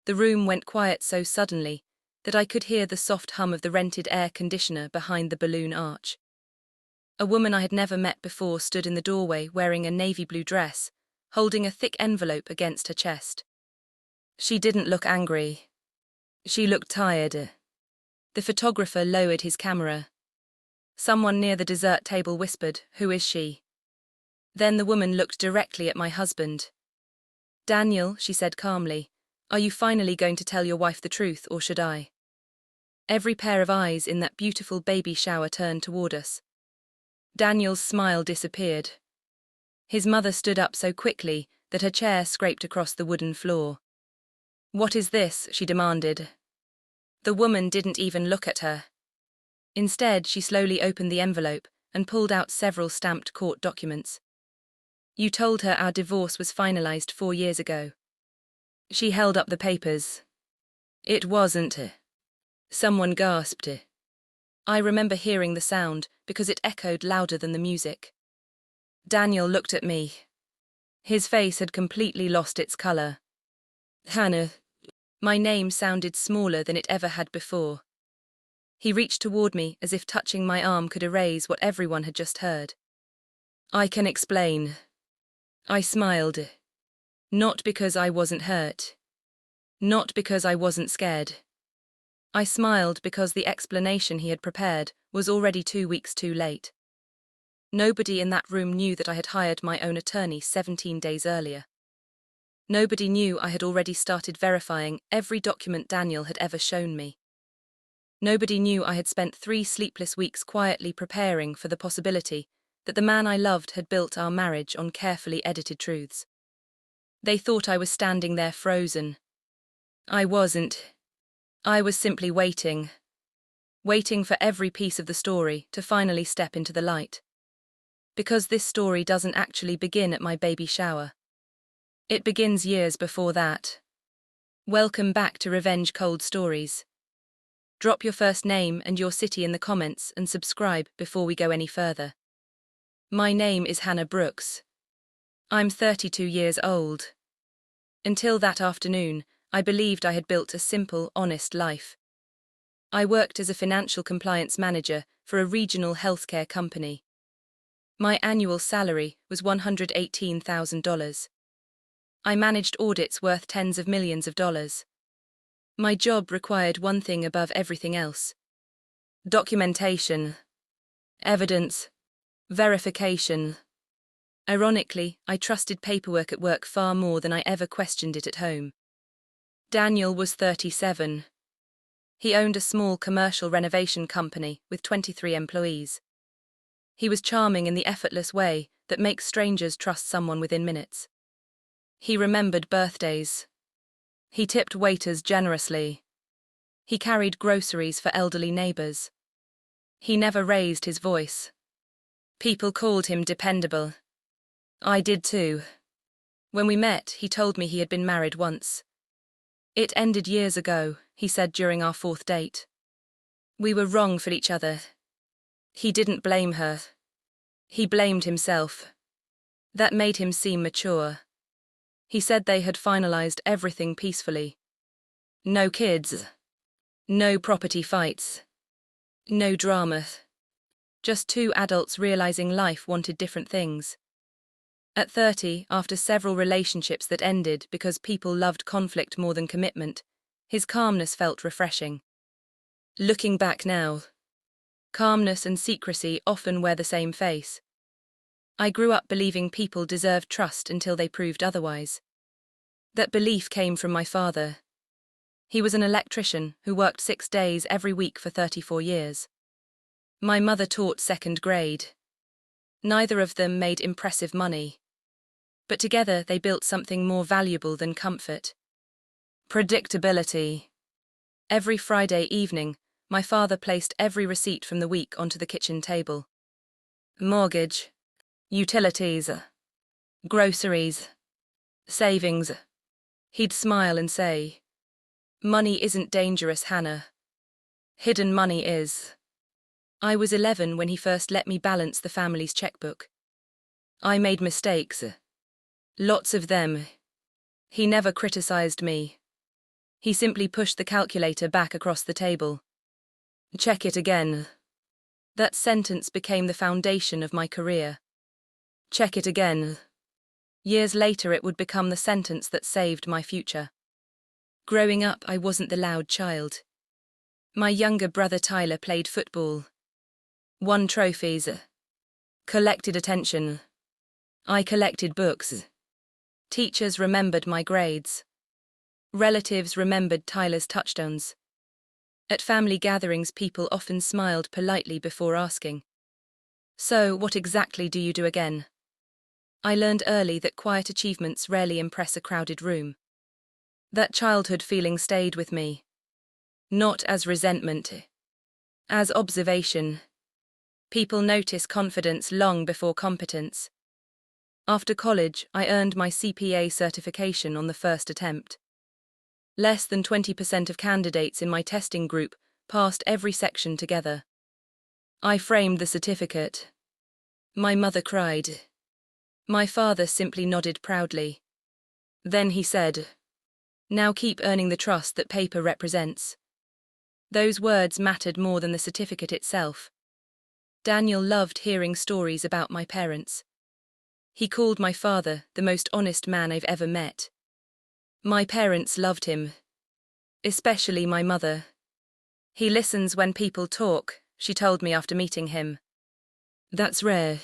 The room went quiet so suddenly that I could hear the soft hum of the rented air conditioner behind the balloon arch. A woman I had never met before stood in the doorway wearing a navy blue dress, holding a thick envelope against her chest. She didn't look angry. She looked tired. The photographer lowered his camera. Someone near the dessert table whispered, "Who is she?" Then the woman looked directly at my husband. "Daniel," she said calmly, "are you finally going to tell your wife the truth, or should I?" Every pair of eyes in that beautiful baby shower turned toward us. Daniel's smile disappeared. His mother stood up so quickly that her chair scraped across the wooden floor. "What is this?" she demanded. The woman didn't even look at her. Instead, she slowly opened the envelope and pulled out several stamped court documents. "You told her our divorce was finalized 4 years ago." She held up the papers. "It wasn't." Someone gasped. I remember hearing the sound because it echoed louder than the music. Daniel looked at me. His face had completely lost its color. "Hannah." My name sounded smaller than it ever had before. He reached toward me as if touching my arm could erase what everyone had just heard. "I can explain." I smiled. Not because I wasn't hurt. Not because I wasn't scared. I smiled because the explanation he had prepared was already 2 weeks too late. Nobody in that room knew that I had hired my own attorney 17 days earlier. Nobody knew I had already started verifying every document Daniel had ever shown me. Nobody knew I had spent 3 sleepless weeks quietly preparing for the possibility that the man I loved had built our marriage on carefully edited truths. They thought I was standing there frozen. I wasn't. I was simply waiting. Waiting for every piece of the story to finally step into the light. Because this story doesn't actually begin at my baby shower. It begins years before that. Welcome back to Revenge Cold Stories. Drop your first name and your city in the comments and subscribe before we go any further. My name is Hannah Brooks. I'm 32 years old. Until that afternoon, I believed I had built a simple, honest life. I worked as a financial compliance manager for a regional healthcare company. My annual salary was $118,000. I managed audits worth tens of millions of dollars. My job required one thing above everything else: documentation, evidence, verification. Ironically, I trusted paperwork at work far more than I ever questioned it at home. Daniel was 37. He owned a small commercial renovation company with 23 employees. He was charming in the effortless way that makes strangers trust someone within minutes. He remembered birthdays. He tipped waiters generously. He carried groceries for elderly neighbors. He never raised his voice. People called him dependable. I did too. When we met, he told me he had been married once. "It ended years ago," he said during our 4th date. "We were wrong for each other." He didn't blame her. He blamed himself. That made him seem mature. He said they had finalized everything peacefully. No kids. No property fights. No drama. Just 2 adults realizing life wanted different things. At 30, after several relationships that ended because people loved conflict more than commitment, his calmness felt refreshing. Looking back now, calmness and secrecy often wear the same face. I grew up believing people deserved trust until they proved otherwise. That belief came from my father. He was an electrician who worked 6 days every week for 34 years. My mother taught 2nd grade. Neither of them made impressive money. But together they built something more valuable than comfort: predictability. Every Friday evening, my father placed every receipt from the week onto the kitchen table. Mortgage, utilities, groceries, savings. He'd smile and say, "Money isn't dangerous, Hannah. Hidden money is." I was 11 when he first let me balance the family's checkbook. I made mistakes. Lots of them. He never criticized me. He simply pushed the calculator back across the table. Check it again. That sentence became the foundation of my career. Check it again. Years later, it would become the sentence that saved my future. Growing up, I wasn't the loud child. My younger brother Tyler played football. Won trophies. Collected attention. I collected books. Teachers remembered my grades. Relatives remembered Tyler's touchdowns. At family gatherings, people often smiled politely before asking, "So, what exactly do you do again?" I learned early that quiet achievements rarely impress a crowded room. That childhood feeling stayed with me. Not as resentment, as observation. People notice confidence long before competence. After college, I earned my CPA certification on the first attempt. Less than 20% of candidates in my testing group passed every section together. I framed the certificate. My mother cried. My father simply nodded proudly. Then he said, "Now keep earning the trust that paper represents." Those words mattered more than the certificate itself. Daniel loved hearing stories about my parents. He called my father the most honest man I've ever met. My parents loved him. Especially my mother. "He listens when people talk," she told me after meeting him. That's rare.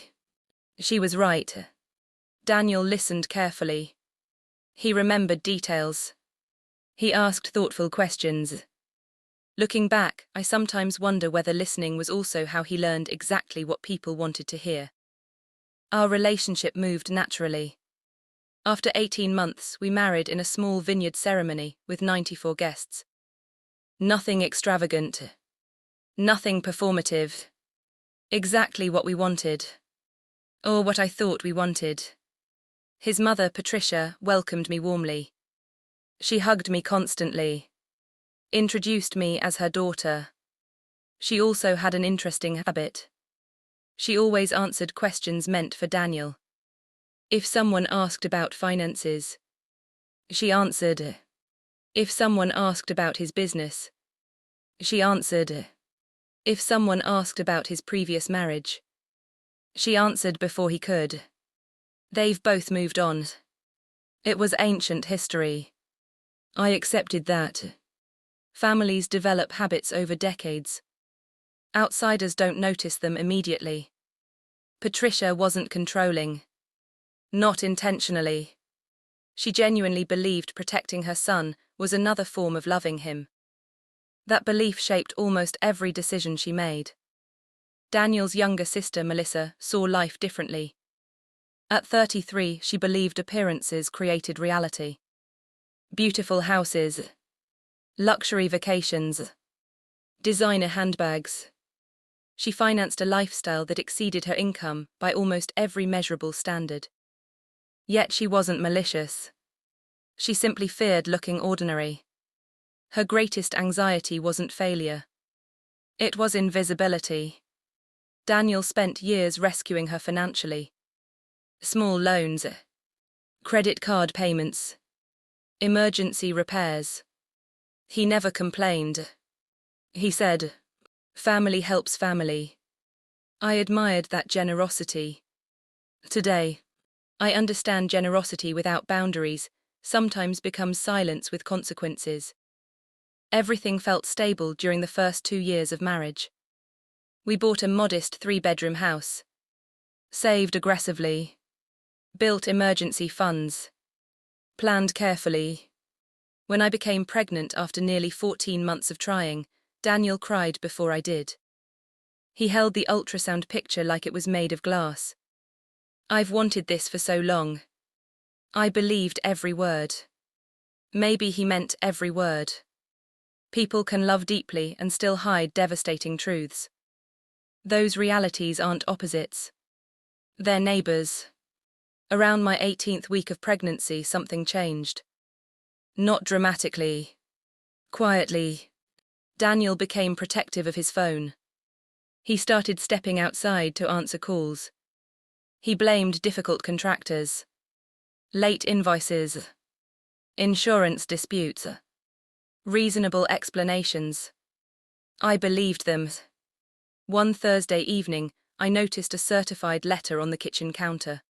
She was right. Daniel listened carefully. He remembered details. He asked thoughtful questions. Looking back, I sometimes wonder whether listening was also how he learned exactly what people wanted to hear. Our relationship moved naturally. After 18 months, we married in a small vineyard ceremony with 94 guests. Nothing extravagant. Nothing performative. Exactly what we wanted. Or what I thought we wanted. His mother, Patricia, welcomed me warmly. She hugged me constantly. Introduced me as her daughter. She also had an interesting habit. She always answered questions meant for Daniel. If someone asked about finances, she answered. If someone asked about his business, she answered. If someone asked about his previous marriage, she answered before he could. They've both moved on. It was ancient history. I accepted that. Families develop habits over decades. Outsiders don't notice them immediately. Patricia wasn't controlling. Not intentionally. She genuinely believed protecting her son was another form of loving him. That belief shaped almost every decision she made. Daniel's younger sister, Melissa, saw life differently. At 33, she believed appearances created reality. Beautiful houses, luxury vacations, designer handbags. She financed a lifestyle that exceeded her income by almost every measurable standard. Yet she wasn't malicious. She simply feared looking ordinary. Her greatest anxiety wasn't failure. It was invisibility. Daniel spent years rescuing her financially. Small loans, credit card payments, emergency repairs. He never complained. He said, "Family helps family." I admired that generosity. Today, I understand generosity without boundaries sometimes becomes silence with consequences. Everything felt stable during the first 2 years of marriage. We bought a modest 3-bedroom house. Saved aggressively. Built emergency funds. Planned carefully. When I became pregnant after nearly 14 months of trying, Daniel cried before I did. He held the ultrasound picture like it was made of glass. I've wanted this for so long. I believed every word. Maybe he meant every word. People can love deeply and still hide devastating truths. Those realities aren't opposites. They're neighbors. Around my 18th week of pregnancy, something changed. Not dramatically. Quietly. Daniel became protective of his phone. He started stepping outside to answer calls. He blamed difficult contractors. Late invoices. Insurance disputes. Reasonable explanations. I believed them. One Thursday evening, I noticed a certified letter on the kitchen counter.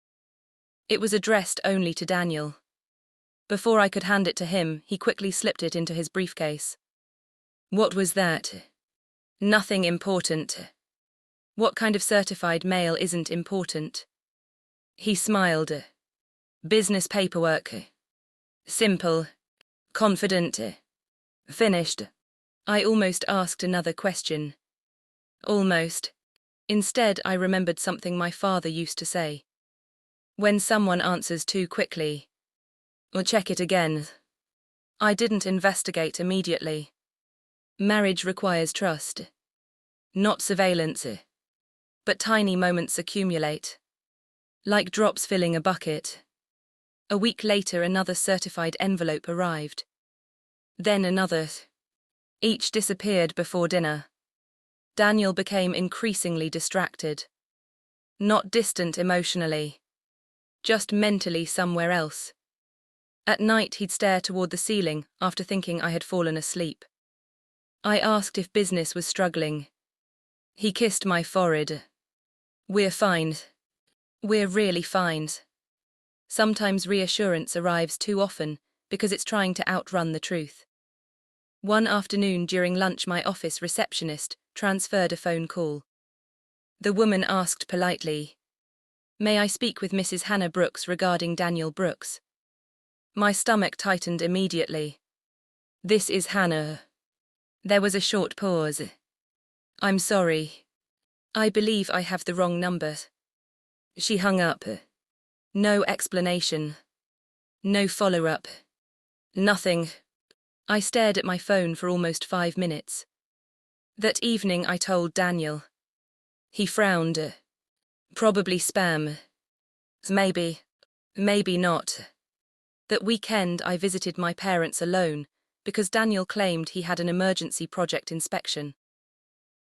It was addressed only to Daniel. Before I could hand it to him, he quickly slipped it into his briefcase. What was that? Nothing important. What kind of certified mail isn't important? He smiled. Business paperwork. Simple. Confident. Finished. I almost asked another question. Almost. Instead, I remembered something my father used to say. When someone answers too quickly, or check it again. I didn't investigate immediately. Marriage requires trust. Not surveillance. But tiny moments accumulate. Like drops filling a bucket. A week later, another certified envelope arrived. Then another. Each disappeared before dinner. Daniel became increasingly distracted. Not distant emotionally. Just mentally somewhere else. At night, he'd stare toward the ceiling after thinking I had fallen asleep. I asked if business was struggling. He kissed my forehead. We're fine. We're really fine. Sometimes reassurance arrives too often because it's trying to outrun the truth. One afternoon during lunch, my office receptionist transferred a phone call. The woman asked politely, "May I speak with Mrs. Hannah Brooks regarding Daniel Brooks?" My stomach tightened immediately. "This is Hannah." There was a short pause. "I'm sorry. I believe I have the wrong number." She hung up. No explanation. No follow-up. Nothing. I stared at my phone for almost 5 minutes. That evening I told Daniel. He frowned. Probably spam. Maybe. Maybe not. That weekend I visited my parents alone because Daniel claimed he had an emergency project inspection.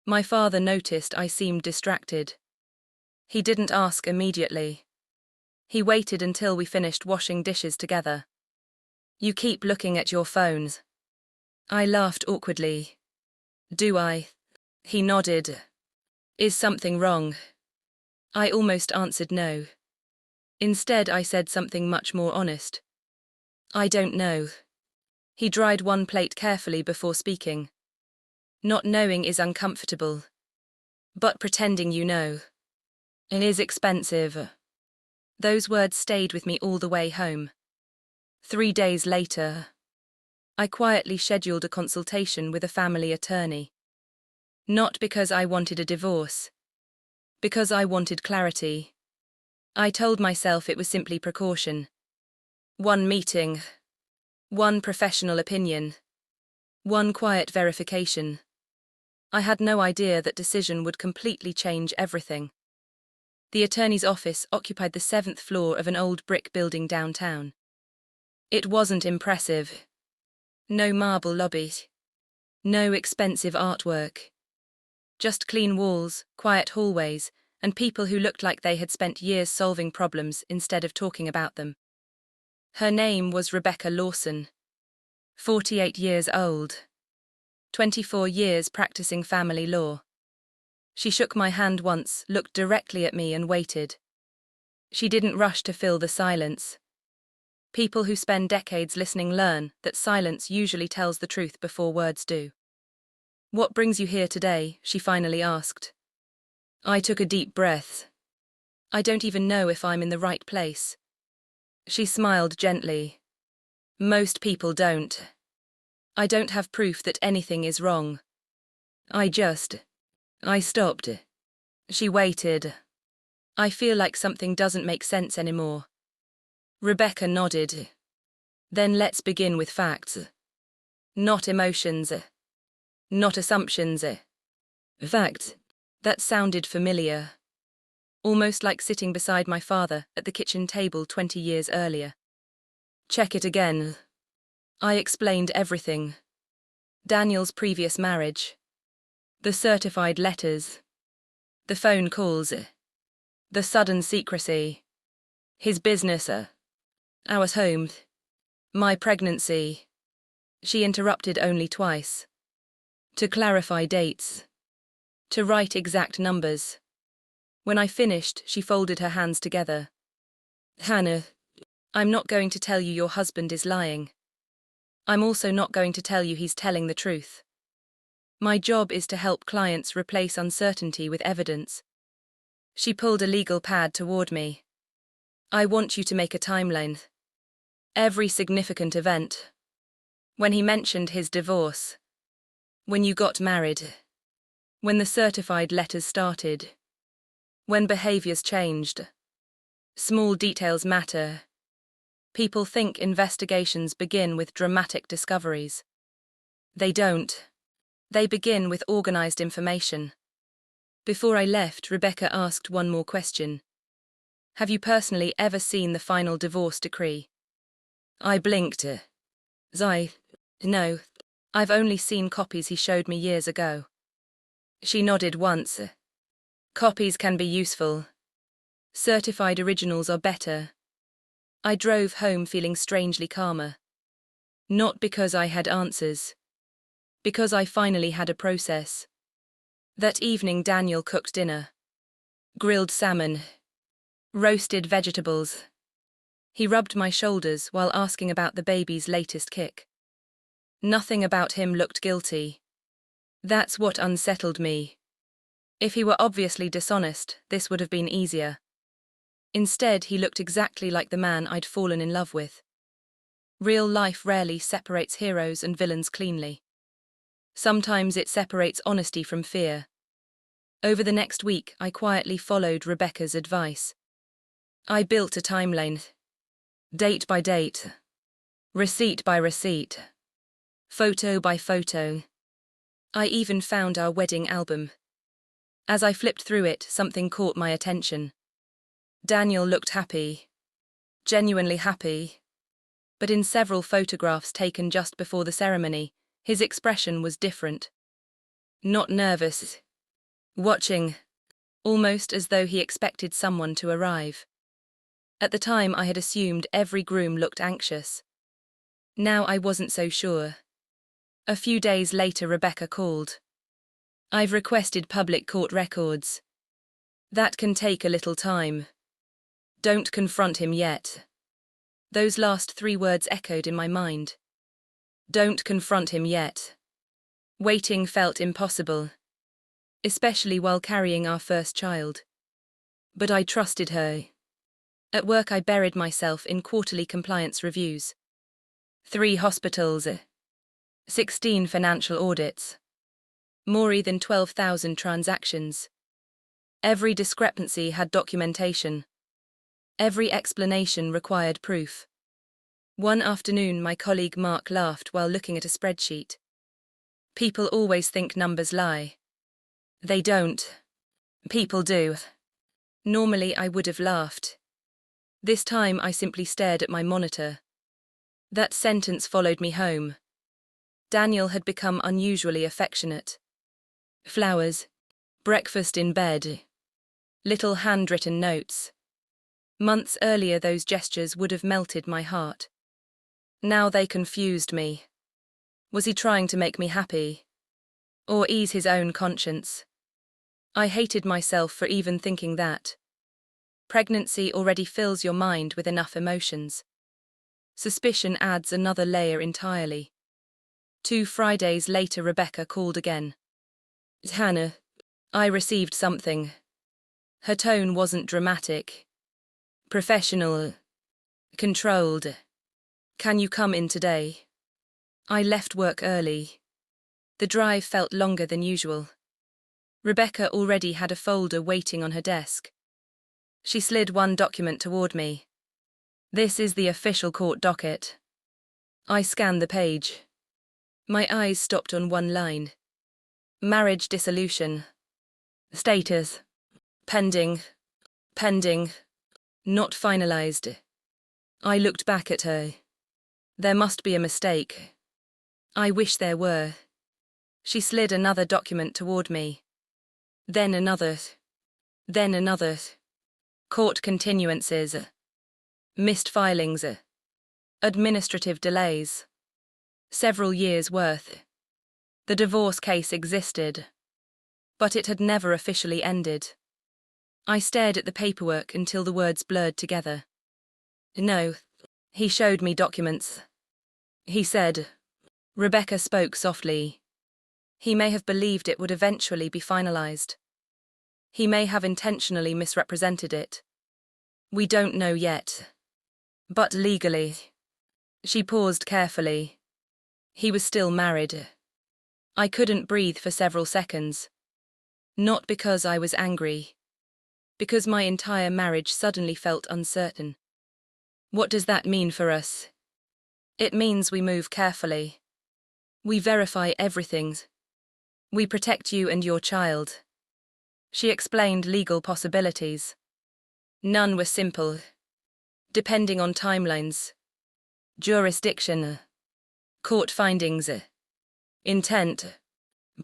My father noticed I seemed distracted. He didn't ask immediately. He waited until we finished washing dishes together. "You keep looking at your phones." I laughed awkwardly. "Do I?" He nodded. "Is something wrong?" I almost answered no. Instead, I said something much more honest. "I don't know." He dried one plate carefully before speaking. "Not knowing is uncomfortable. But pretending you know. It is expensive." Those words stayed with me all the way home. 3 days later, I quietly scheduled a consultation with a family attorney. Not because I wanted a divorce. Because I wanted clarity. I told myself it was simply precaution. One meeting. One professional opinion. One quiet verification. I had no idea that decision would completely change everything. The attorney's office occupied the 7th floor of an old brick building downtown. It wasn't impressive. No marble lobby. No expensive artwork. Just clean walls, quiet hallways, and people who looked like they had spent years solving problems instead of talking about them. Her name was Rebecca Lawson. 48 years old. 24 years practicing family law. She shook my hand once, looked directly at me and waited. She didn't rush to fill the silence. People who spend decades listening learn that silence usually tells the truth before words do. "What brings you here today?" she finally asked. I took a deep breath. "I don't even know if I'm in the right place." She smiled gently. "Most people don't. I don't have proof that anything is wrong. I stopped. She waited. "I feel like something doesn't make sense anymore." Rebecca nodded. "Then let's begin with facts. Not emotions. Not assumptions. Facts." That sounded familiar. Almost like sitting beside my father at the kitchen table 20 years earlier. "Check it again." I explained everything. Daniel's previous marriage. The certified letters. The phone calls. The sudden secrecy. His business. Our home. My pregnancy. She interrupted only twice. To clarify dates. To write exact numbers. When I finished, she folded her hands together. Hannah, I'm not going to tell you your husband is lying. I'm also not going to tell you he's telling the truth. My job is to help clients replace uncertainty with evidence. She pulled a legal pad toward me. I want you to make a timeline. Every significant event. When he mentioned his divorce. When you got married. When the certified letters started. When behaviors changed. Small details matter. People think investigations begin with dramatic discoveries. They don't. They begin with organized information. Before I left, Rebecca asked one more question. Have you personally ever seen the final divorce decree? I blinked. No. I've only seen copies he showed me years ago. She nodded once. Copies can be useful. Certified originals are better. I drove home feeling strangely calmer. Not because I had answers. Because I finally had a process. That evening Daniel cooked dinner. Grilled salmon. Roasted vegetables. He rubbed my shoulders while asking about the baby's latest kick. Nothing about him looked guilty. That's what unsettled me. If he were obviously dishonest, this would have been easier. Instead, he looked exactly like the man I'd fallen in love with. Real life rarely separates heroes and villains cleanly. Sometimes it separates honesty from fear. Over the next week, I quietly followed Rebecca's advice. I built a timeline. Date by date. Receipt by receipt. Photo by photo. I even found our wedding album. As I flipped through it, something caught my attention. Daniel looked happy. Genuinely happy. But in several photographs taken just before the ceremony, his expression was different. Not nervous. Watching. Almost as though he expected someone to arrive. At the time I had assumed every groom looked anxious. Now I wasn't so sure. A few days later Rebecca called. I've requested public court records. That can take a little time. Don't confront him yet. Those last 3 words echoed in my mind. Don't confront him yet. Waiting felt impossible. Especially while carrying our first child. But I trusted her. At work I buried myself in quarterly compliance reviews. 3 hospitals. 16 financial audits. More than 12,000 transactions. Every discrepancy had documentation. Every explanation required proof. One afternoon my colleague Mark laughed while looking at a spreadsheet. People always think numbers lie. They don't. People do. Normally I would have laughed. This time I simply stared at my monitor. That sentence followed me home. Daniel had become unusually affectionate. Flowers. Breakfast in bed. Little handwritten notes. Months earlier those gestures would have melted my heart. Now they confused me. Was he trying to make me happy? Or ease his own conscience? I hated myself for even thinking that. Pregnancy already fills your mind with enough emotions. Suspicion adds another layer entirely. 2 Fridays later Rebecca called again. Hannah, I received something. Her tone wasn't dramatic. Professional. Controlled. Can you come in today? I left work early. The drive felt longer than usual. Rebecca already had a folder waiting on her desk. She slid one document toward me. This is the official court docket. I scanned the page. My eyes stopped on one line. Marriage dissolution. Status. Pending. Pending. Not finalized. I looked back at her. There must be a mistake. I wish there were. She slid another document toward me. Then another. Then another. Court continuances. Missed filings. Administrative delays. Several years' worth. The divorce case existed, but it had never officially ended. I stared at the paperwork until the words blurred together. No. He showed me documents. He said. Rebecca spoke softly. He may have believed it would eventually be finalized. He may have intentionally misrepresented it. We don't know yet. But legally. She paused carefully. He was still married. I couldn't breathe for several seconds. Not because I was angry. Because my entire marriage suddenly felt uncertain. What does that mean for us? It means we move carefully. We verify everything. We protect you and your child. She explained legal possibilities. None were simple. Depending on timelines, jurisdiction, court findings, intent,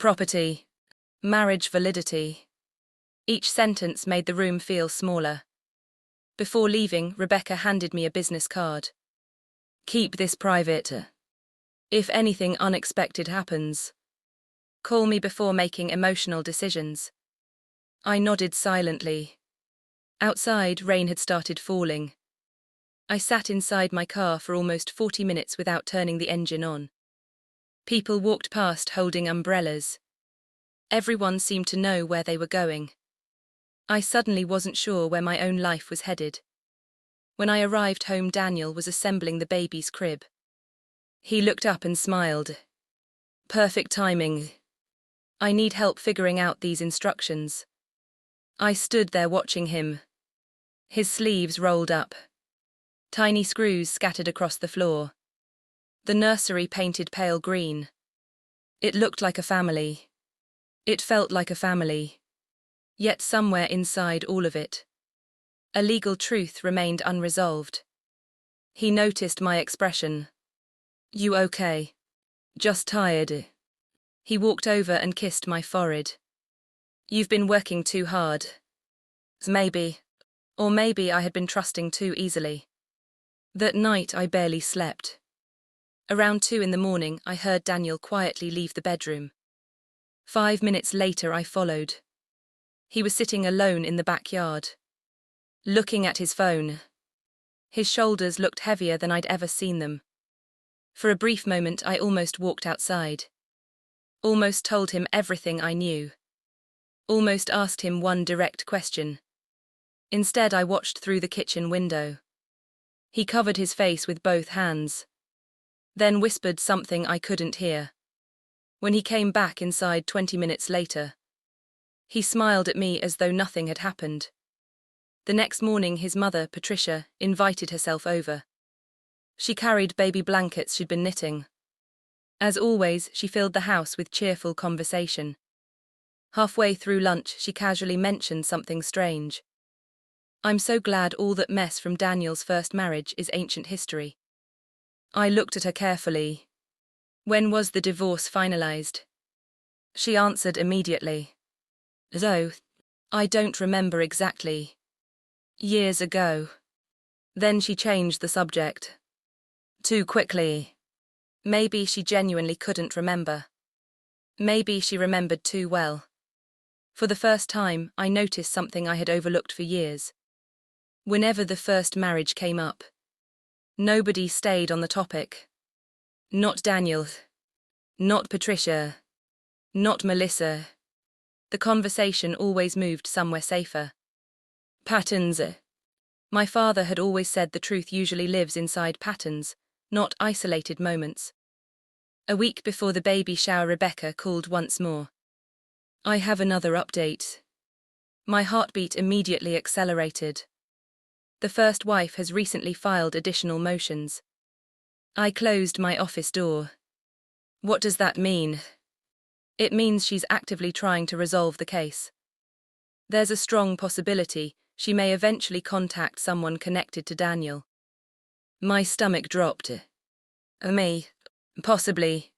property, marriage validity. Each sentence made the room feel smaller. Before leaving, Rebecca handed me a business card. Keep this private. If anything unexpected happens, call me before making emotional decisions. I nodded silently. Outside, rain had started falling. I sat inside my car for almost 40 minutes without turning the engine on. People walked past holding umbrellas. Everyone seemed to know where they were going. I suddenly wasn't sure where my own life was headed. When I arrived home, Daniel was assembling the baby's crib. He looked up and smiled. Perfect timing. I need help figuring out these instructions. I stood there watching him. His sleeves rolled up. Tiny screws scattered across the floor. The nursery painted pale green. It looked like a family. It felt like a family. Yet somewhere inside all of it, a legal truth remained unresolved. He noticed my expression. You okay? Just tired. He walked over and kissed my forehead. You've been working too hard. Maybe. Or maybe I had been trusting too easily. That night I barely slept. Around 2 a.m, I heard Daniel quietly leave the bedroom. 5 minutes later I followed. He was sitting alone in the backyard, looking at his phone. His shoulders looked heavier than I'd ever seen them. For a brief moment I almost walked outside. Almost told him everything I knew. Almost asked him one direct question. Instead I watched through the kitchen window. He covered his face with both hands. Then whispered something I couldn't hear. When he came back inside 20 minutes later, he smiled at me as though nothing had happened. The next morning his mother, Patricia, invited herself over. She carried baby blankets she'd been knitting. As always, she filled the house with cheerful conversation. Halfway through lunch, she casually mentioned something strange. I'm so glad all that mess from Daniel's first marriage is ancient history. I looked at her carefully. When was the divorce finalized? She answered immediately. Though, I don't remember exactly. Years ago. Then she changed the subject. Too quickly. Maybe she genuinely couldn't remember. Maybe she remembered too well. For the first time, I noticed something I had overlooked for years. Whenever the first marriage came up, nobody stayed on the topic. Not Daniel. Not Patricia. Not Melissa. The conversation always moved somewhere safer. Patterns. My father had always said the truth usually lives inside patterns, not isolated moments. A week before the baby shower, Rebecca called once more. I have another update. My heartbeat immediately accelerated. The first wife has recently filed additional motions. I closed my office door. What does that mean? It means she's actively trying to resolve the case. There's a strong possibility she may eventually contact someone connected to Daniel. My stomach dropped. Me? Possibly.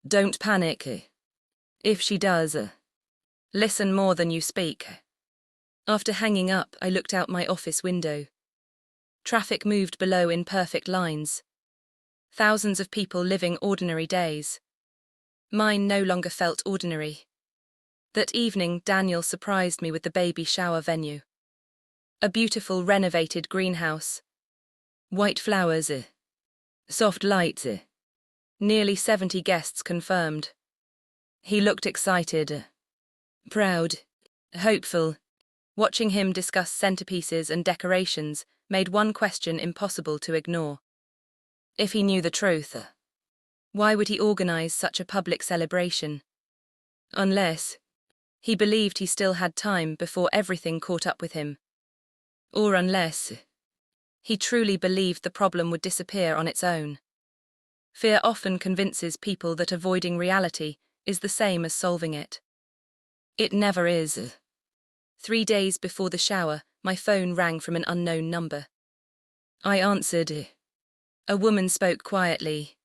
Don't panic. If she does, listen more than you speak. After hanging up, I looked out my office window. Traffic moved below in perfect lines. Thousands of people living ordinary days. Mine no longer felt ordinary. That evening, Daniel surprised me with the baby shower venue. A beautiful renovated greenhouse. White flowers, soft lights, nearly 70 guests confirmed. He looked excited, proud, hopeful. Watching him discuss centerpieces and decorations made one question impossible to ignore. If he knew the truth, why would he organize such a public celebration? Unless he believed he still had time before everything caught up with him. Or unless he truly believed the problem would disappear on its own. Fear often convinces people that avoiding reality is the same as solving it. It never is. 3 days before the shower, my phone rang from an unknown number. I answered. A woman spoke quietly.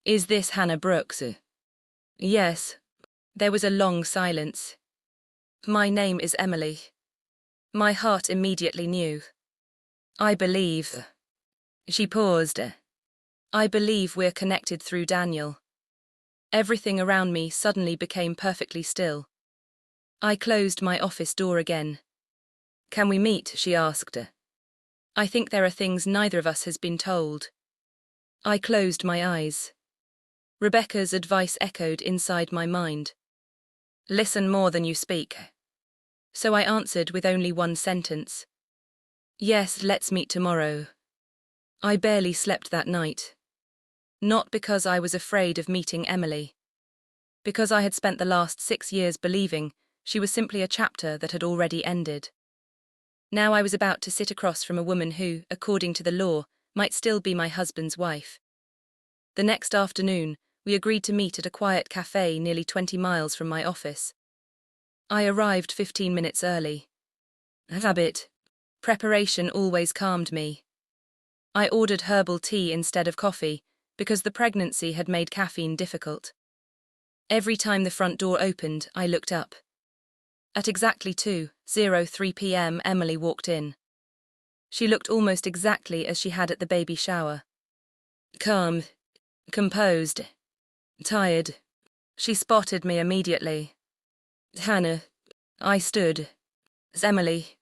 "Is this Hannah Brooks?" "Yes." There was a long silence. "My name is Emily." My heart immediately knew. "I believe." She paused. "I believe we're connected through Daniel." Everything around me suddenly became perfectly still. I closed my office door again. "Can we meet?" she asked. "I think there are things neither of us has been told." I closed my eyes. Rebecca's advice echoed inside my mind. "Listen more than you speak." So I answered with only one sentence. "Yes, let's meet tomorrow." I barely slept that night. Not because I was afraid of meeting Emily. Because I had spent the last 6 years believing she was simply a chapter that had already ended. Now I was about to sit across from a woman who, according to the law, might still be my husband's wife. The next afternoon, we agreed to meet at a quiet cafe nearly 20 miles from my office. I arrived 15 minutes early. Habit. Preparation always calmed me. I ordered herbal tea instead of coffee, because the pregnancy had made caffeine difficult. Every time the front door opened, I looked up. At exactly 2:03 p.m., Emily walked in. She looked almost exactly as she had at the baby shower. Calm, composed, tired. She spotted me immediately. "Hannah." I stood. "Emily."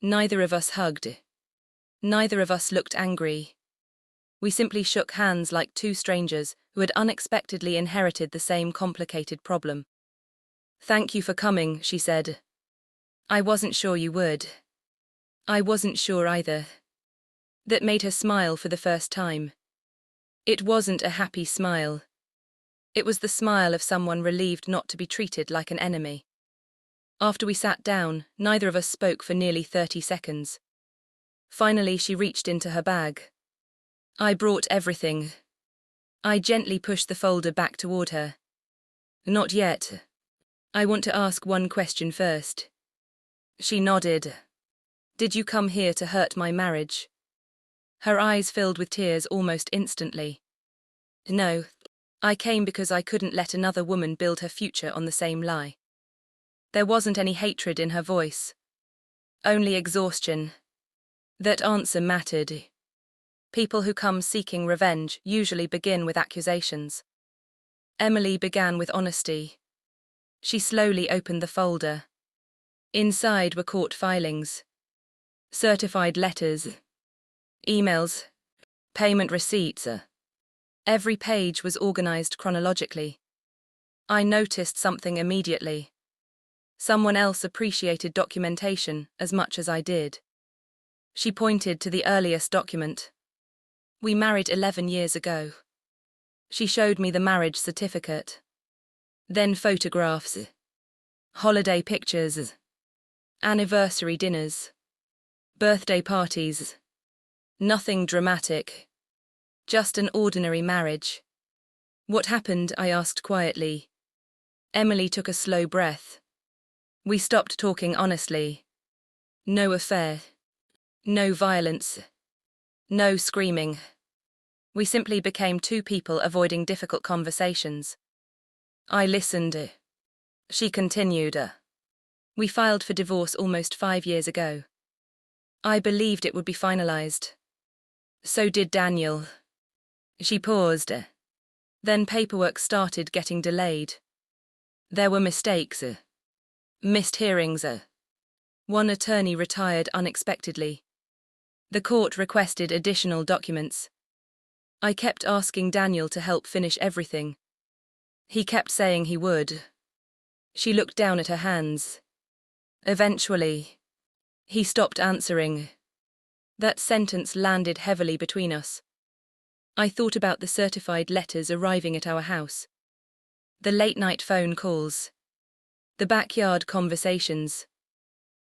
Neither of us hugged. Neither of us looked angry. We simply shook hands like two strangers who had unexpectedly inherited the same complicated problem. "Thank you for coming," she said. "I wasn't sure you would." I wasn't sure either. That made her smile for the first time. It wasn't a happy smile. It was the smile of someone relieved not to be treated like an enemy. After we sat down, neither of us spoke for nearly 30 seconds. Finally, she reached into her bag. "I brought everything." I gently pushed the folder back toward her. "Not yet. I want to ask one question first." She nodded. "Did you come here to hurt my marriage?" Her eyes filled with tears almost instantly. "No. I came because I couldn't let another woman build her future on the same lie." There wasn't any hatred in her voice. Only exhaustion. That answer mattered. People who come seeking revenge usually begin with accusations. Emily began with honesty. She slowly opened the folder. Inside were court filings, certified letters, emails, payment receipts. Every page was organized chronologically. I noticed something immediately. Someone else appreciated documentation as much as I did. She pointed to the earliest document. "We married 11 years ago." She showed me the marriage certificate. Then photographs, holiday pictures, anniversary dinners, birthday parties. Nothing dramatic. Just an ordinary marriage. "What happened?" I asked quietly. Emily took a slow breath. "We stopped talking honestly. No affair. No violence. No screaming. We simply became two people avoiding difficult conversations." I listened. She continued. "We filed for divorce almost 5 years ago. I believed it would be finalized. So did Daniel. She paused. Then paperwork started getting delayed. There were mistakes, missed hearings. One attorney retired unexpectedly. The court requested additional documents. I kept asking Daniel to help finish everything. He kept saying he would. She looked down at her hands. Eventually, he stopped answering. That sentence landed heavily between us. I thought about the certified letters arriving at our house, the late-night phone calls, the backyard conversations.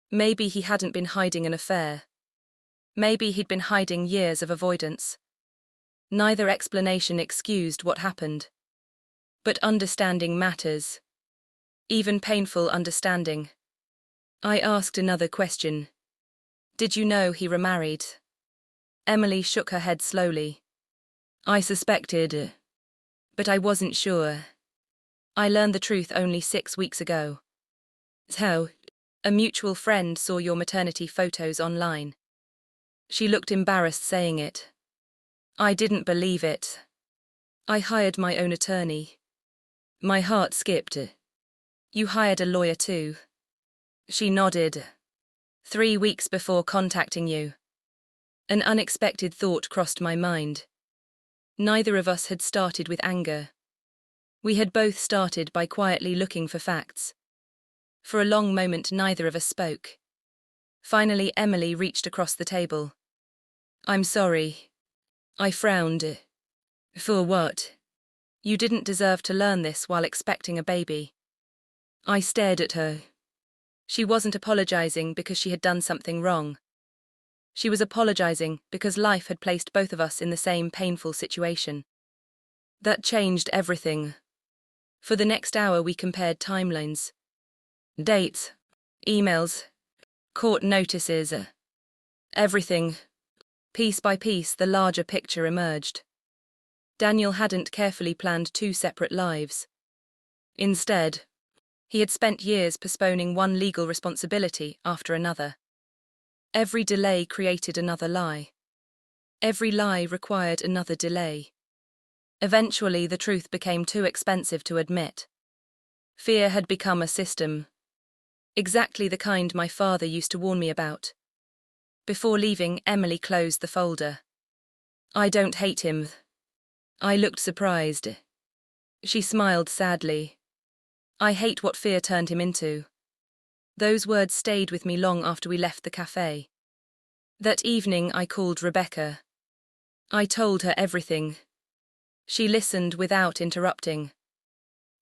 Maybe he hadn't been hiding an affair. Maybe he'd been hiding years of avoidance. Neither explanation excused what happened. But understanding matters. Even painful understanding. I asked another question. Did you know he remarried? Emily shook her head slowly. I suspected, but I wasn't sure. I learned the truth only 6 weeks ago. So, a mutual friend saw your maternity photos online. She looked embarrassed saying it. I didn't believe it. I hired my own attorney. My heart skipped. You hired a lawyer too? She nodded. 3 weeks before contacting you. An unexpected thought crossed my mind. Neither of us had started with anger. We had both started by quietly looking for facts. For a long moment neither of us spoke. Finally Emily reached across the table. I'm sorry. I frowned. For what? You didn't deserve to learn this while expecting a baby. I stared at her. She wasn't apologizing because she had done something wrong. She was apologizing because life had placed both of us in the same painful situation. That changed everything. For the next hour we compared timelines. Dates, emails, court notices, everything. Piece by piece the larger picture emerged. Daniel hadn't carefully planned 2 separate lives. Instead, he had spent years postponing one legal responsibility after another. Every delay created another lie. Every lie required another delay. Eventually, the truth became too expensive to admit. Fear had become a system. Exactly the kind my father used to warn me about. Before leaving, Emily closed the folder. I don't hate him. I looked surprised. She smiled sadly. I hate what fear turned him into. Those words stayed with me long after we left the cafe. That evening I called Rebecca. I told her everything. She listened without interrupting.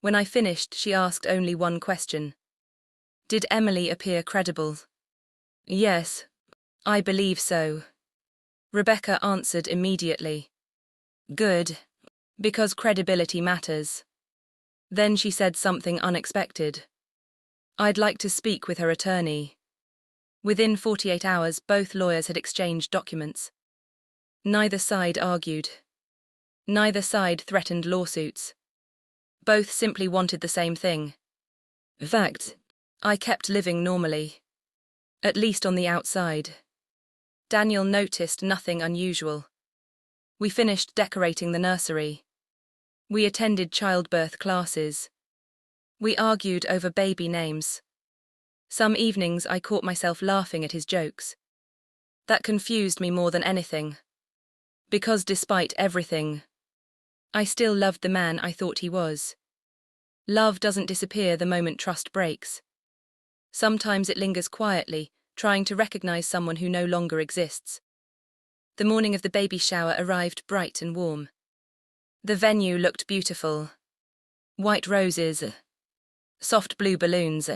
When I finished, she asked only one question. Did Emily appear credible? Yes, I believe so. Rebecca answered immediately. Good, because credibility matters. Then she said something unexpected. I'd like to speak with her attorney. Within 48 hours, both lawyers had exchanged documents. Neither side argued. Neither side threatened lawsuits. Both simply wanted the same thing. In fact, I kept living normally. At least on the outside. Daniel noticed nothing unusual. We finished decorating the nursery. We attended childbirth classes. We argued over baby names. Some evenings I caught myself laughing at his jokes. That confused me more than anything. Because despite everything, I still loved the man I thought he was. Love doesn't disappear the moment trust breaks. Sometimes it lingers quietly, trying to recognize someone who no longer exists. The morning of the baby shower arrived bright and warm. The venue looked beautiful. White roses, soft blue balloons,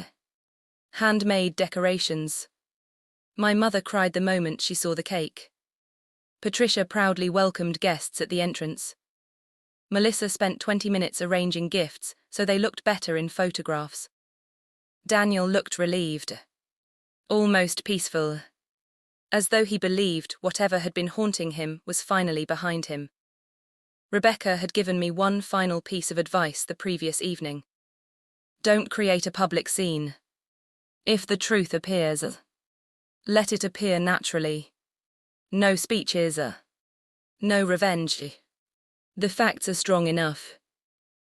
handmade decorations. My mother cried the moment she saw the cake. Patricia proudly welcomed guests at the entrance. Melissa spent 20 minutes arranging gifts so they looked better in photographs. Daniel looked relieved. Almost peaceful. As though he believed whatever had been haunting him was finally behind him. Rebecca had given me one final piece of advice the previous evening. Don't create a public scene. If the truth appears, let it appear naturally. No speeches, no revenge. The facts are strong enough.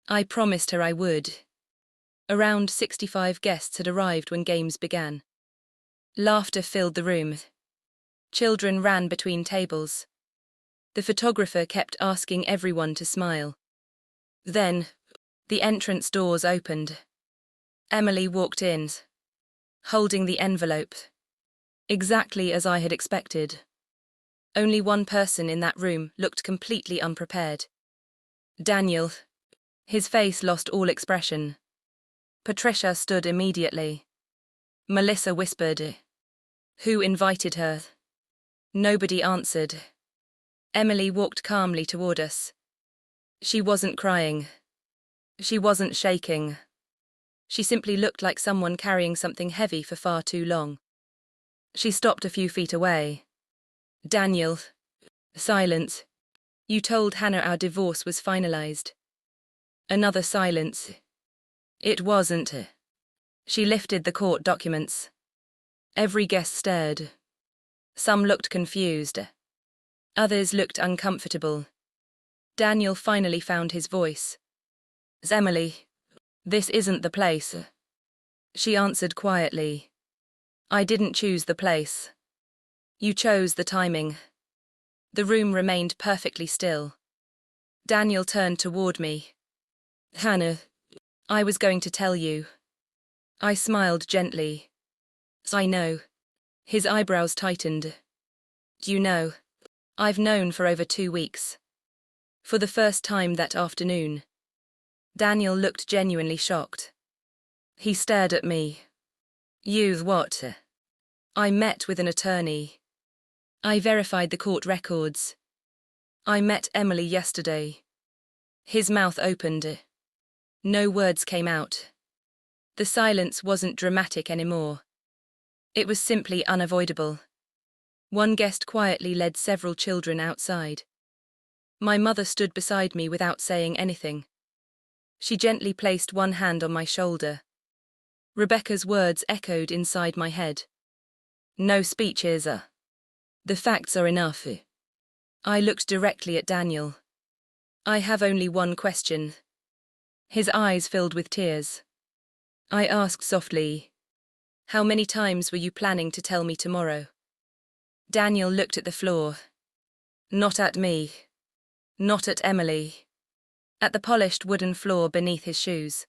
I promised her I would. Around 65 guests had arrived when games began. Laughter filled the room. Children ran between tables. The photographer kept asking everyone to smile. Then, the entrance doors opened. Emily walked in, holding the envelope. Exactly as I had expected. Only one person in that room looked completely unprepared. Daniel. His face lost all expression. Patricia stood immediately. Melissa whispered, "Who invited her?" Nobody answered. Emily walked calmly toward us. She wasn't crying. She wasn't shaking. She simply looked like someone carrying something heavy for far too long. She stopped a few feet away. "Daniel." Silence. "You told Hannah our divorce was finalized." Another silence. "It wasn't." She lifted the court documents. Every guest stared. Some looked confused. Others looked uncomfortable. Daniel finally found his voice. "Emily, this isn't the place." She answered quietly. "I didn't choose the place. You chose the timing." The room remained perfectly still. Daniel turned toward me. "Hannah, I was going to tell you." I smiled gently. "I know." His eyebrows tightened. "You know, I've known for over 2 weeks." For the first time that afternoon. Daniel looked genuinely shocked. He stared at me. "You what?" "I met with an attorney. I verified the court records. I met Emily yesterday." His mouth opened. No words came out. The silence wasn't dramatic anymore. It was simply unavoidable. One guest quietly led several children outside. My mother stood beside me without saying anything. She gently placed one hand on my shoulder. Rebecca's words echoed inside my head. "No speeches. The facts are enough." I looked directly at Daniel. "I have only one question." His eyes filled with tears. I asked softly, "How many times were you planning to tell me tomorrow?" Daniel looked at the floor. Not at me. Not at Emily. At the polished wooden floor beneath his shoes.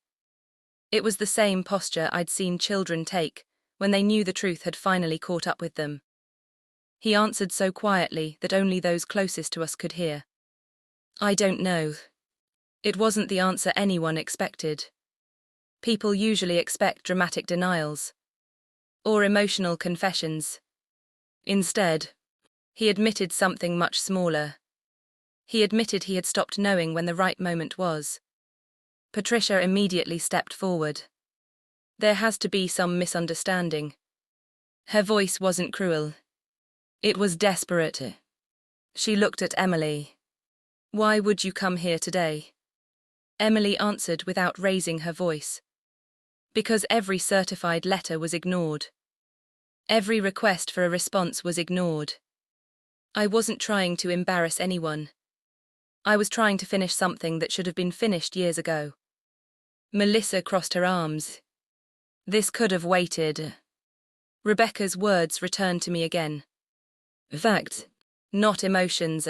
It was the same posture I'd seen children take when they knew the truth had finally caught up with them. He answered so quietly that only those closest to us could hear. "I don't know." It wasn't the answer anyone expected. People usually expect dramatic denials. Or emotional confessions. Instead, he admitted something much smaller. He admitted he had stopped knowing when the right moment was. Patricia immediately stepped forward. "There has to be some misunderstanding." Her voice wasn't cruel. It was desperate. She looked at Emily. "Why would you come here today?" Emily answered without raising her voice. "Because every certified letter was ignored. Every request for a response was ignored. I wasn't trying to embarrass anyone. I was trying to finish something that should have been finished years ago." Melissa crossed her arms. "This could have waited." Rebecca's words returned to me again. "Facts, not emotions."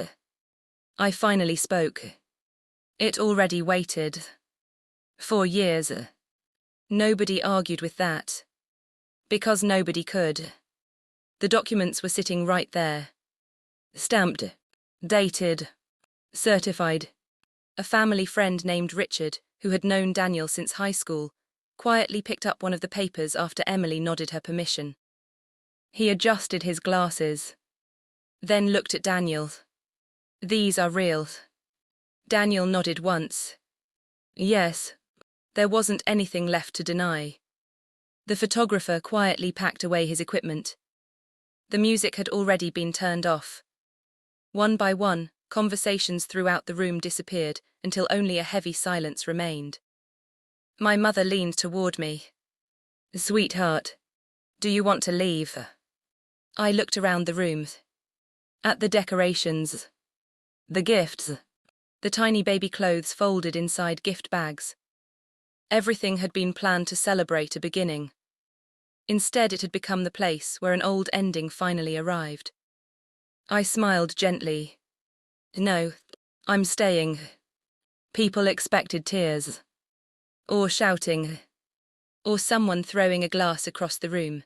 I finally spoke. "It already waited. 4 years." Nobody argued with that. Because nobody could. The documents were sitting right there. Stamped, dated, certified. A family friend named Richard, who had known Daniel since high school, quietly picked up one of the papers after Emily nodded her permission. He adjusted his glasses. Then looked at Daniel. "These are real." Daniel nodded once. Yes. There wasn't anything left to deny. The photographer quietly packed away his equipment. The music had already been turned off. One by one, conversations throughout the room disappeared until only a heavy silence remained. My mother leaned toward me. "Sweetheart, do you want to leave?" I looked around the room. At the decorations. The gifts. the tiny baby clothes folded inside gift bags. Everything had been planned to celebrate a beginning. Instead, it had become the place where an old ending finally arrived. I smiled gently. No, I'm staying. People expected tears. Or shouting. Or someone throwing a glass across the room.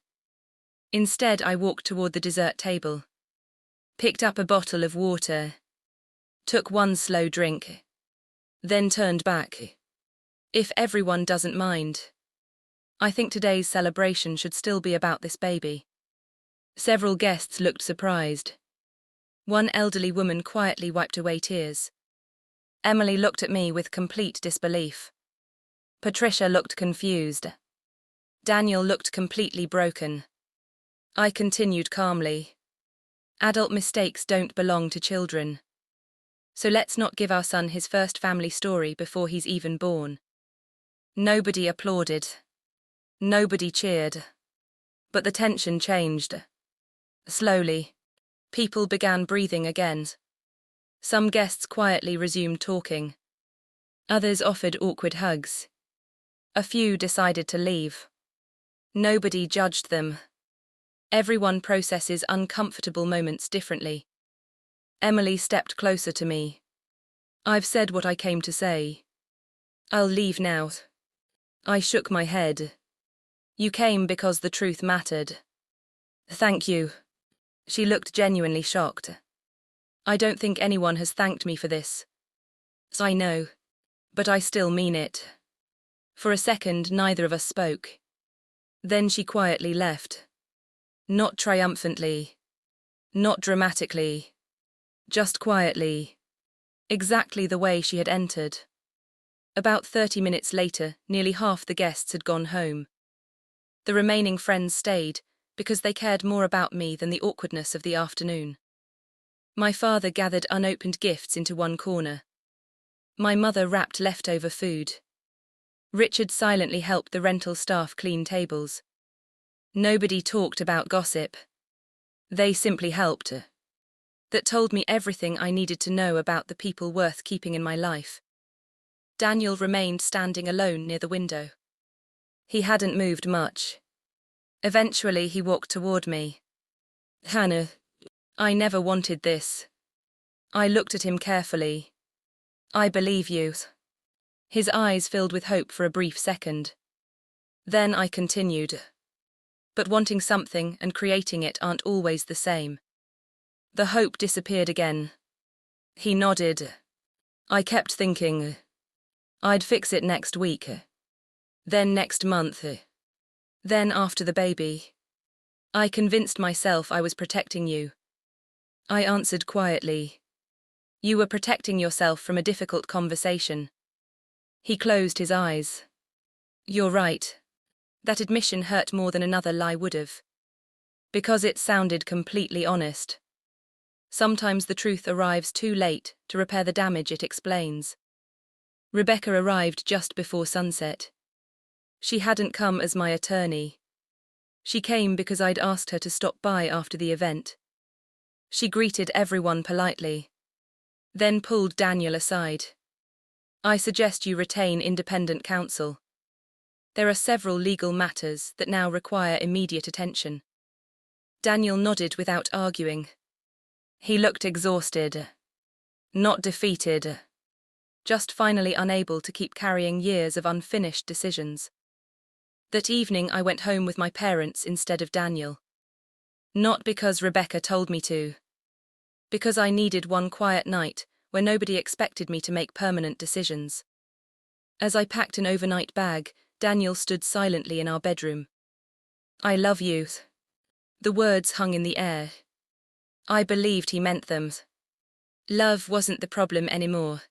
Instead, I walked toward the dessert table. Picked up a bottle of water. Took one slow drink. Then turned back. If everyone doesn't mind. I think today's celebration should still be about this baby. Several guests looked surprised. One elderly woman quietly wiped away tears. Emily looked at me with complete disbelief. Patricia looked confused. Daniel looked completely broken. I continued calmly. Adult mistakes don't belong to children. So let's not give our son his first family story before he's even born. Nobody applauded. Nobody cheered. But the tension changed. Slowly, people began breathing again. Some guests quietly resumed talking. Others offered awkward hugs. A few decided to leave. Nobody judged them. Everyone processes uncomfortable moments differently. Emily stepped closer to me. I've said what I came to say. I'll leave now. I shook my head. You came because the truth mattered. Thank you. She looked genuinely shocked. I don't think anyone has thanked me for this. I know. But I still mean it. For a second, neither of us spoke. Then she quietly left. Not triumphantly. Not dramatically. Just quietly. Exactly the way she had entered. About 30 minutes later, nearly half the guests had gone home. The remaining friends stayed, because they cared more about me than the awkwardness of the afternoon. My father gathered unopened gifts into one corner. My mother wrapped leftover food. Richard silently helped the rental staff clean tables. Nobody talked about gossip. They simply helped. That told me everything I needed to know about the people worth keeping in my life. Daniel remained standing alone near the window. He hadn't moved much. Eventually, he walked toward me. Hannah, I never wanted this. I looked at him carefully. I believe you. His eyes filled with hope for a brief second. Then I continued. But wanting something and creating it aren't always the same. The hope disappeared again. He nodded. I kept thinking. I'd fix it next week. Then next month. Then after the baby. I convinced myself I was protecting you. I answered quietly. You were protecting yourself from a difficult conversation. He closed his eyes. You're right. That admission hurt more than another lie would have. Because it sounded completely honest. Sometimes the truth arrives too late to repair the damage it explains. Rebecca arrived just before sunset. She hadn't come as my attorney. She came because I'd asked her to stop by after the event. She greeted everyone politely. Then pulled Daniel aside. I suggest you retain independent counsel. There are several legal matters that now require immediate attention. Daniel nodded without arguing. He looked exhausted. Not defeated. Just finally unable to keep carrying years of unfinished decisions. That evening I went home with my parents instead of Daniel. Not because Rebecca told me to. Because I needed one quiet night where nobody expected me to make permanent decisions. As I packed an overnight bag, Daniel stood silently in our bedroom. I love you. The words hung in the air. I believed he meant them. Love wasn't the problem anymore.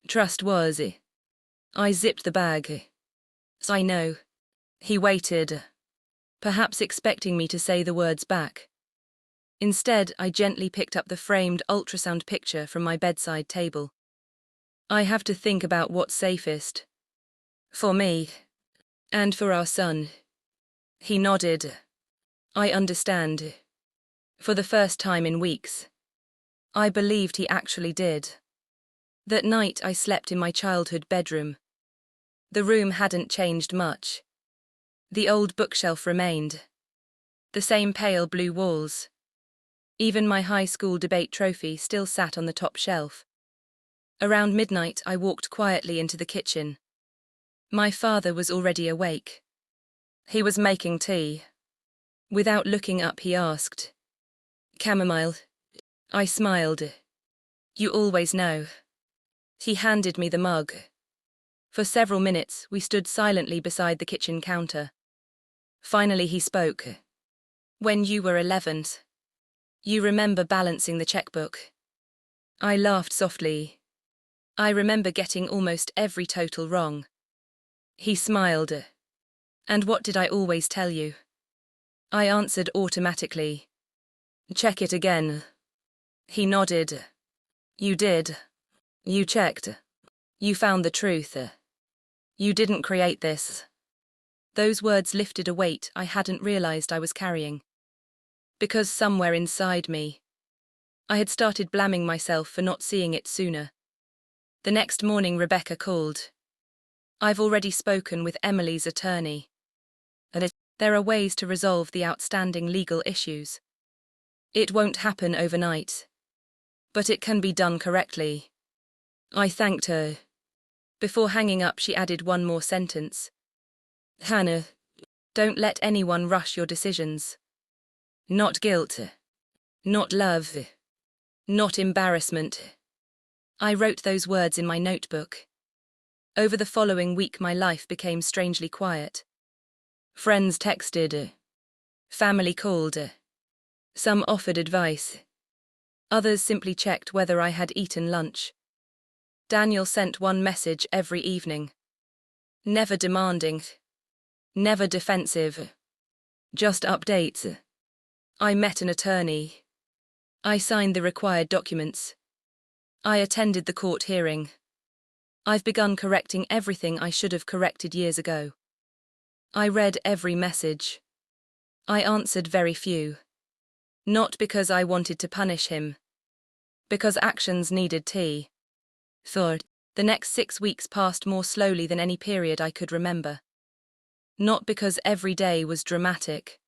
Trust was. I zipped the bag. I know. He waited, perhaps expecting me to say the words back. Instead, I gently picked up the framed ultrasound picture from my bedside table. I have to think about what's safest. For me. And for our son. He nodded. I understand. For the first time in weeks. I believed he actually did. That night I slept in my childhood bedroom. The room hadn't changed much. The old bookshelf remained. The same pale blue walls. Even my high school debate trophy still sat on the top shelf. Around midnight I walked quietly into the kitchen. My father was already awake. He was making tea. Without looking up he asked, "Chamomile?" I smiled. "You always know." He handed me the mug. For several minutes we stood silently beside the kitchen counter. Finally he spoke. "When you were 11, you remember balancing the checkbook?" I laughed softly. "I remember getting almost every total wrong." He smiled. "And what did I always tell you?" I answered automatically, "Check it again." He nodded. "You did. You checked. You found the truth. You didn't create this." Those words lifted a weight I hadn't realized I was carrying. Because somewhere inside me, I had started blaming myself for not seeing it sooner. The next morning Rebecca called. "I've already spoken with Emily's attorney. And there are ways to resolve the outstanding legal issues. It won't happen overnight. But it can be done correctly." I thanked her. Before hanging up she added one more sentence. "Hannah, don't let anyone rush your decisions. Not guilt. Not love. Not embarrassment." I wrote those words in my notebook. Over the following week my life became strangely quiet. Friends texted. Family called. Some offered advice. Others simply checked whether I had eaten lunch. Daniel sent one message every evening. Never demanding. Never defensive. Just updates. I met an attorney. I signed the required documents. I attended the court hearing. I've begun correcting everything I should have corrected years ago. I read every message. I answered very few. Not because I wanted to punish him. Because actions needed tea. Third, the next 6 weeks passed more slowly than any period I could remember. Not because every day was dramatic.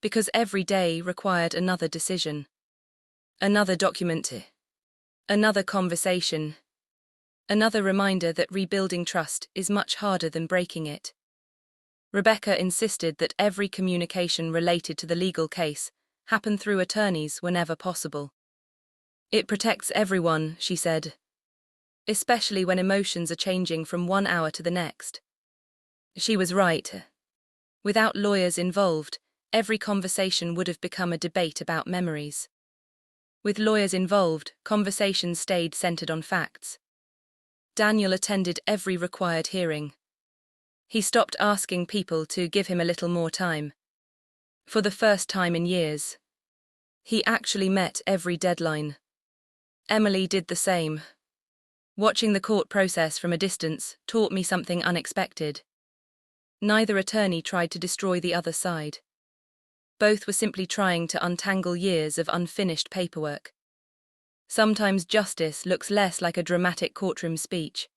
Because every day required another decision. Another document. Another conversation. Another reminder that rebuilding trust is much harder than breaking it. Rebecca insisted that every communication related to the legal case happen through attorneys whenever possible. "It protects everyone," she said. "Especially when emotions are changing from one hour to the next." She was right. Without lawyers involved, every conversation would have become a debate about memories. With lawyers involved, conversations stayed centered on facts. Daniel attended every required hearing. He stopped asking people to give him a little more time. For the first time in years. He actually met every deadline. Emily did the same. Watching the court process from a distance taught me something unexpected. Neither attorney tried to destroy the other side. Both were simply trying to untangle years of unfinished paperwork. Sometimes justice looks less like a dramatic courtroom speech,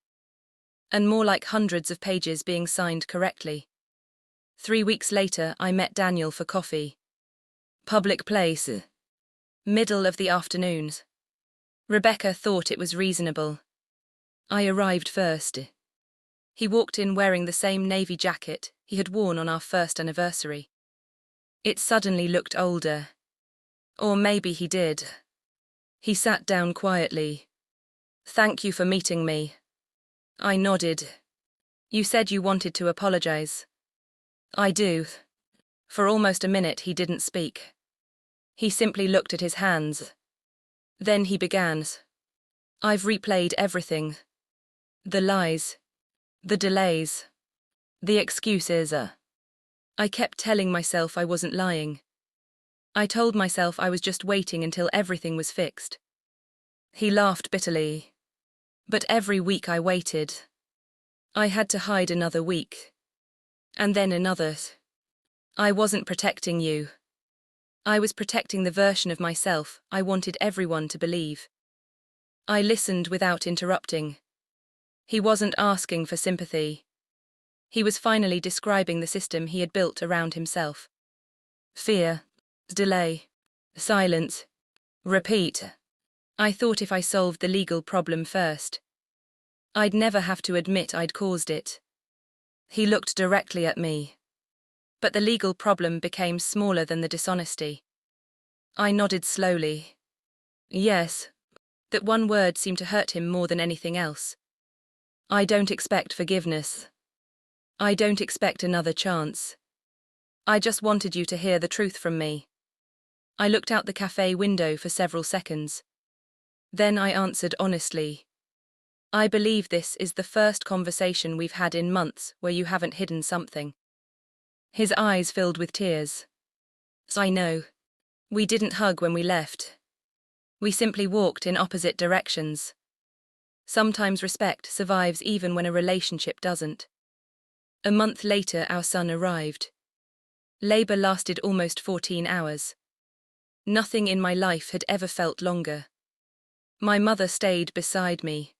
and more like hundreds of pages being signed correctly. 3 weeks later, I met Daniel for coffee. Public place. Middle of the afternoon. Rebecca thought it was reasonable. I arrived first. He walked in wearing the same navy jacket he had worn on our first anniversary. It suddenly looked older. Or maybe he did. He sat down quietly. "Thank you for meeting me." I nodded. "You said you wanted to apologize." "I do." For almost a minute he didn't speak. He simply looked at his hands. Then he began. "I've replayed everything. The lies. The delays. The excuses. I kept telling myself I wasn't lying. I told myself I was just waiting until everything was fixed." He laughed bitterly. "But every week I waited. I had to hide another week. And then another. I wasn't protecting you. I was protecting the version of myself I wanted everyone to believe." I listened without interrupting. He wasn't asking for sympathy. He was finally describing the system he had built around himself. Fear, delay, silence, repeat. I thought if I solved the legal problem first, I'd never have to admit I'd caused it. He looked directly at me. But the legal problem became smaller than the dishonesty. I nodded slowly. Yes. That one word seemed to hurt him more than anything else. I don't expect forgiveness. I don't expect another chance. I just wanted you to hear the truth from me. I looked out the cafe window for several seconds. Then I answered honestly. I believe this is the first conversation we've had in months where you haven't hidden something. His eyes filled with tears. I know. We didn't hug when we left. We simply walked in opposite directions. Sometimes respect survives even when a relationship doesn't. A month later, our son arrived. Labor lasted almost 14 hours. Nothing in my life had ever felt longer. My mother stayed beside me.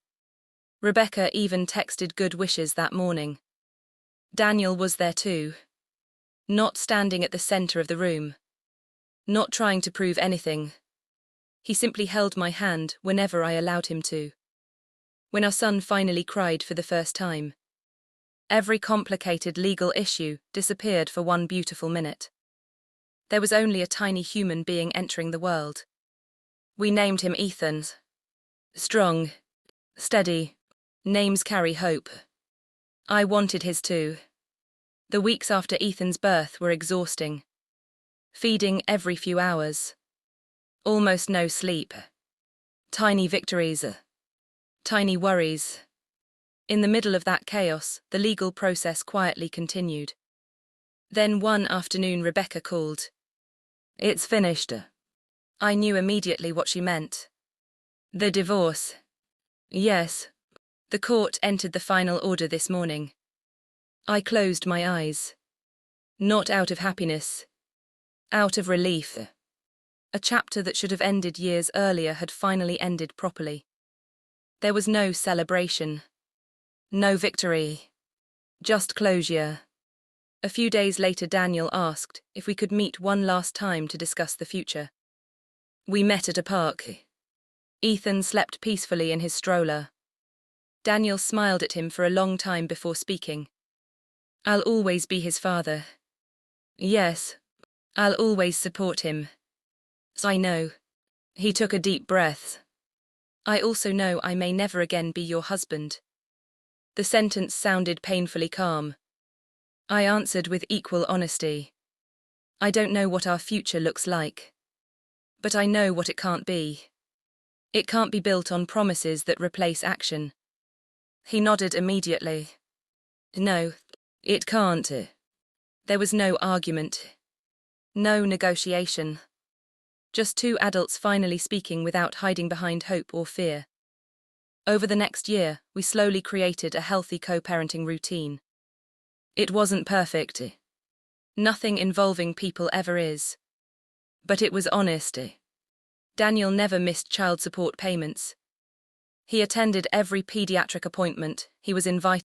Rebecca even texted good wishes that morning. Daniel was there too. Not standing at the center of the room. Not trying to prove anything. He simply held my hand whenever I allowed him to. When our son finally cried for the first time, every complicated legal issue disappeared for one beautiful minute. There was only a tiny human being entering the world. We named him Ethan. Strong, steady, names carry hope. I wanted his too. The weeks after Ethan's birth were exhausting. Feeding every few hours. Almost no sleep. Tiny victories. Tiny worries. In the middle of that chaos, the legal process quietly continued. Then one afternoon Rebecca called. It's finished. I knew immediately what she meant. The divorce. Yes. The court entered the final order this morning. I closed my eyes. Not out of happiness. Out of relief. A chapter that should have ended years earlier had finally ended properly. There was no celebration. No victory. Just closure. A few days later Daniel asked if we could meet one last time to discuss the future. We met at a park. Ethan slept peacefully in his stroller. Daniel smiled at him for a long time before speaking. I'll always be his father. Yes, I'll always support him. I know. He took a deep breath. I also know I may never again be your husband. The sentence sounded painfully calm. I answered with equal honesty. I don't know what our future looks like. But I know what it can't be. It can't be built on promises that replace action. He nodded immediately. No, it can't. There was no argument. No negotiation. Just two adults finally speaking without hiding behind hope or fear. Over the next year, we slowly created a healthy co-parenting routine. It wasn't perfect. Nothing involving people ever is. But it was honest. Daniel never missed child support payments. He attended every pediatric appointment, he was invited